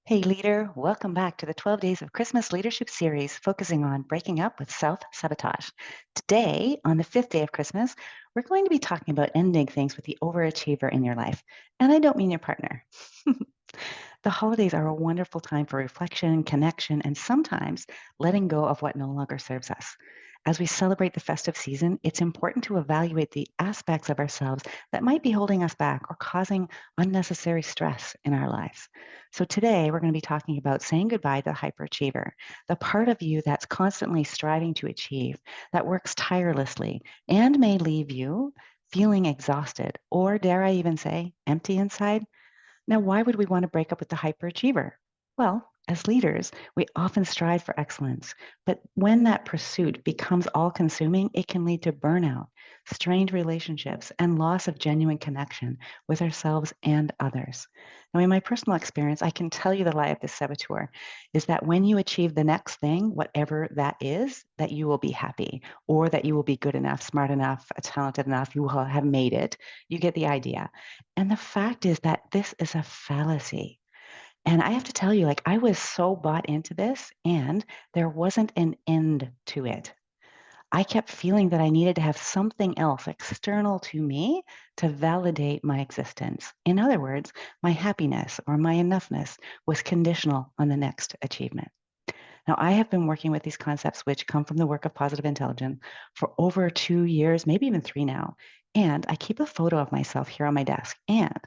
Hey, leader, welcome back to the 12 Days of Christmas Leadership series focusing on breaking up with self sabotage. Today, on the fifth day of Christmas, we're going to be talking about ending things with the overachiever in your life. And I don't mean your partner. The holidays are a wonderful time for reflection, connection, and sometimes letting go of what no longer serves us. As we celebrate the festive season, it's important to evaluate the aspects of ourselves that might be holding us back or causing unnecessary stress in our lives. So, today we're going to be talking about saying goodbye to the hyperachiever, the part of you that's constantly striving to achieve, that works tirelessly, and may leave you feeling exhausted, or dare I even say, empty inside. Now, why would we want to break up with the hyperachiever? Well, as leaders, we often strive for excellence, but when that pursuit becomes all consuming, it can lead to burnout, strained relationships, and loss of genuine connection with ourselves and others. Now, in my personal experience, I can tell you the lie of this saboteur is that when you achieve the next thing, whatever that is, that you will be happy or that you will be good enough, smart enough, talented enough, you will have made it. You get the idea. And the fact is that this is a fallacy. And I have to tell you, like, I was so bought into this, and there wasn't an end to it. I kept feeling that I needed to have something else external to me to validate my existence. In other words, my happiness or my enoughness was conditional on the next achievement. Now, I have been working with these concepts, which come from the work of positive intelligence, for over 2 years, maybe even three now. And I keep a photo of myself here on my desk. And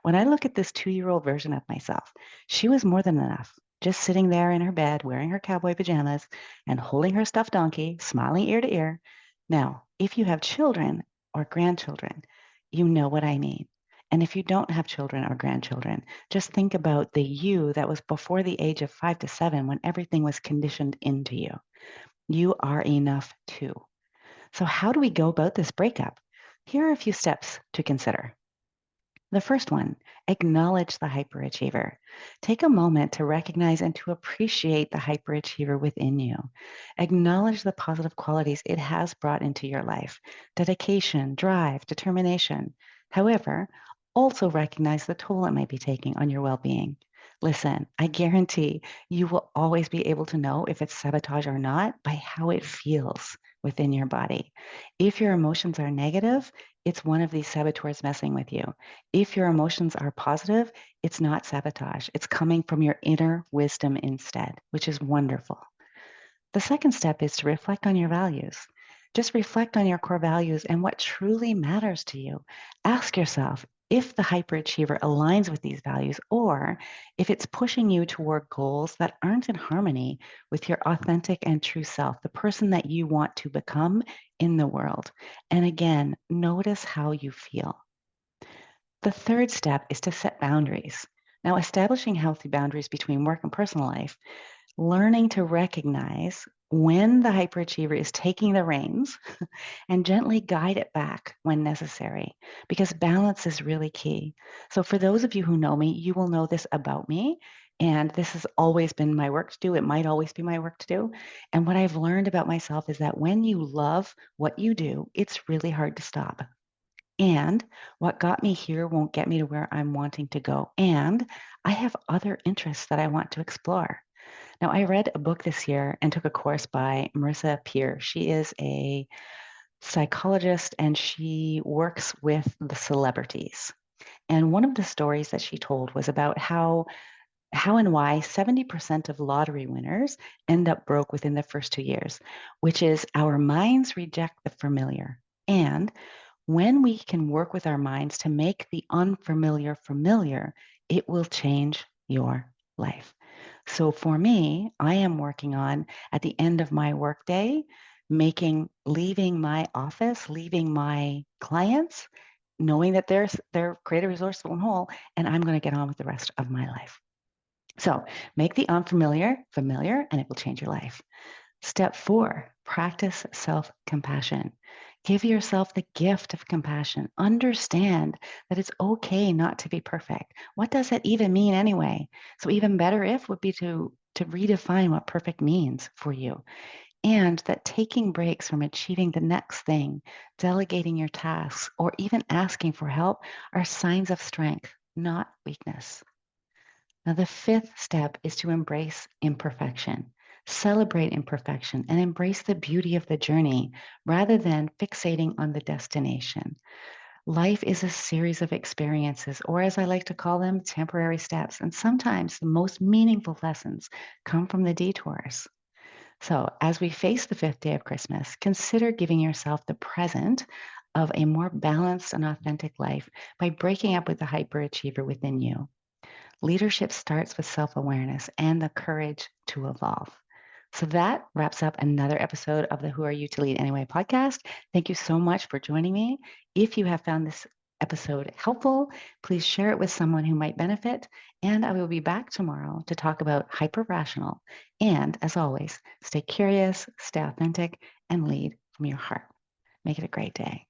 when I look at this 2-year-old version of myself, she was more than enough. Just sitting there in her bed, wearing her cowboy pajamas and holding her stuffed donkey, smiling ear to ear. Now, if you have children or grandchildren, you know what I mean. And if you don't have children or grandchildren, just think about the you that was before the age of 5 to 7 when everything was conditioned into you. You are enough too. So, how do we go about this breakup? Here are a few steps to consider. The first one, acknowledge the hyperachiever. Take a moment to recognize and to appreciate the hyperachiever within you. Acknowledge the positive qualities it has brought into your life: dedication, drive, determination. However, also recognize the toll it might be taking on your well being. Listen, I guarantee you will always be able to know if it's sabotage or not by how it feels within your body. If your emotions are negative, it's one of these saboteurs messing with you. If your emotions are positive, it's not sabotage. It's coming from your inner wisdom instead, which is wonderful. The second step is to reflect on your values. Just reflect on your core values and what truly matters to you. Ask yourself if the hyperachiever aligns with these values or if it's pushing you toward goals that aren't in harmony with your authentic and true self, the person that you want to become in the world. And again, notice how you feel. The third step is to set boundaries. Now, establishing healthy boundaries between work and personal life, learning to recognize when the hyperachiever is taking the reins and gently guide it back when necessary, because balance is really key. So, for those of you who know me, you will know this about me. And this has always been my work to do. It might always be my work to do. And what I've learned about myself is that when you love what you do, it's really hard to stop. And what got me here won't get me to where I'm wanting to go. And I have other interests that I want to explore. Now, I read a book this year and took a course by Marissa Peer. She is a psychologist and she works with the celebrities. And one of the stories that she told was about how and why 70% of lottery winners end up broke within the first 2 years, which is our minds reject the familiar. And when we can work with our minds to make the unfamiliar familiar, it will change your life. So for me, I am working on at the end of my workday, leaving my office, leaving my clients, knowing that they're creative, resourceful, and whole, and I'm going to get on with the rest of my life. So make the unfamiliar familiar, and it will change your life. Step 4, practice self compassion. Give yourself the gift of compassion. Understand that it's okay not to be perfect. What does that even mean anyway? So, even better if would be to redefine what perfect means for you. And that taking breaks from achieving the next thing, delegating your tasks, or even asking for help are signs of strength, not weakness. Now, the fifth step is to embrace imperfection, celebrate imperfection, and embrace the beauty of the journey rather than fixating on the destination. Life is a series of experiences, or as I like to call them, temporary steps. And sometimes the most meaningful lessons come from the detours. So, as we face the fifth day of Christmas, consider giving yourself the present of a more balanced and authentic life by breaking up with the hyperachiever within you. Leadership starts with self awareness and the courage to evolve. So that wraps up another episode of the Who Are You to Lead Anyway podcast. Thank you so much for joining me. If you have found this episode helpful, please share it with someone who might benefit. And I will be back tomorrow to talk about hyper rational. And as always, stay curious, stay authentic, and lead from your heart. Make it a great day.